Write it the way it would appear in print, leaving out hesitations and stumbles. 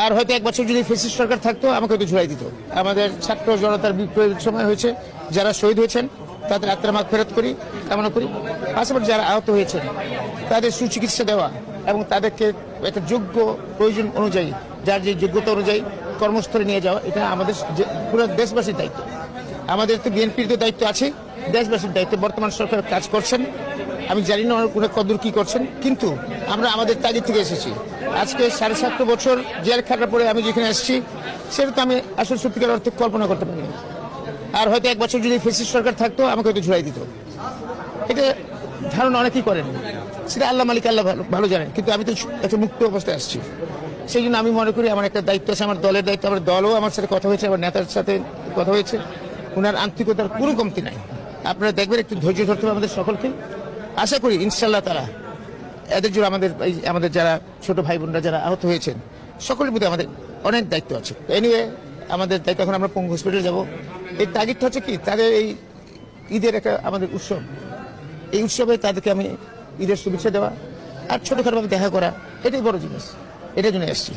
আর হয়তো এক বছর যদি ফ্যাসিস্ট সরকার থাকতো আমাকে হয়তো ঝুলাই দিত। আমাদের ছাত্র জনতার বিপ্লবের সময় হয়েছে, যারা শহীদ হয়েছেন তাদের আত্মার মাগফিরাত করি, কামনা করি। পাশাপাশি যারা আহত হয়েছেন তাদের সুচিকিৎসা দেওয়া এবং তাদেরকে একটা যোগ্য প্রয়োজন অনুযায়ী, যার যে যোগ্যতা অনুযায়ী কর্মস্থলে নিয়ে যাওয়া, এটা আমাদের পুরো দেশবাসীর দায়িত্ব। আমাদের তো বিএনপির তো দায়িত্ব আছে, দেশবাসীর দায়িত্ব। বর্তমান সরকার কাজ করছেন, আমি জানি না ওনার কদর কি করছেন, কিন্তু আমরা আমাদের তাগিদ থেকে এসেছি। আজকে 7.5 বছর জেল খাটার পরে আমি যেখানে এসেছি, সেটা তো আমি আসলে সত্যিকার অর্থে কল্পনা করতে পারিনি। আর হয়তো এক বছর যদি ফ্যাসিস্ট সরকার থাকতো আমাকে হয়তো ঝুলাই দিত। এটা ধারণা অনেকেই করেন, সেটা আল্লাহ মালিক আল্লাহ ভালো জানেন। কিন্তু আমি তো একটা মুক্ত অবস্থায় আসছি, সেই জন্য আমি মনে করি আমার একটা দায়িত্ব আছে, আমার দলের দায়িত্ব। আমার দলও আমার সাথে কথা হয়েছে, আমার নেতার সাথে কথা হয়েছে। ওনার আন্তরিকতার কোনো কমতি নাই। আপনারা দেখবেন, একটু ধৈর্য ধরতে হবে আমাদের সকলকে। আশা করি ইনশাল্লাহ তারা এদের জন্য আমাদের যারা ছোট ভাই বোনরা যারা আহত হয়েছেন, সকলের প্রতি আমাদের অনেক দায়িত্ব আছে। এনিওয়ে, আমাদের দায়িত্ব, এখন আমরা পঙ্গু হসপিটালে যাবো। এই তাগিদটা হচ্ছে কি, তাদের এই ঈদের একটা আমাদের উৎসব, এই উৎসবে তাদেরকে আমি ঈদের শুভেচ্ছা দেওয়া আর ছোটখাটোভাবে দেখা করা, এটাই বড় জিনিস। এটার জন্য এসেছি।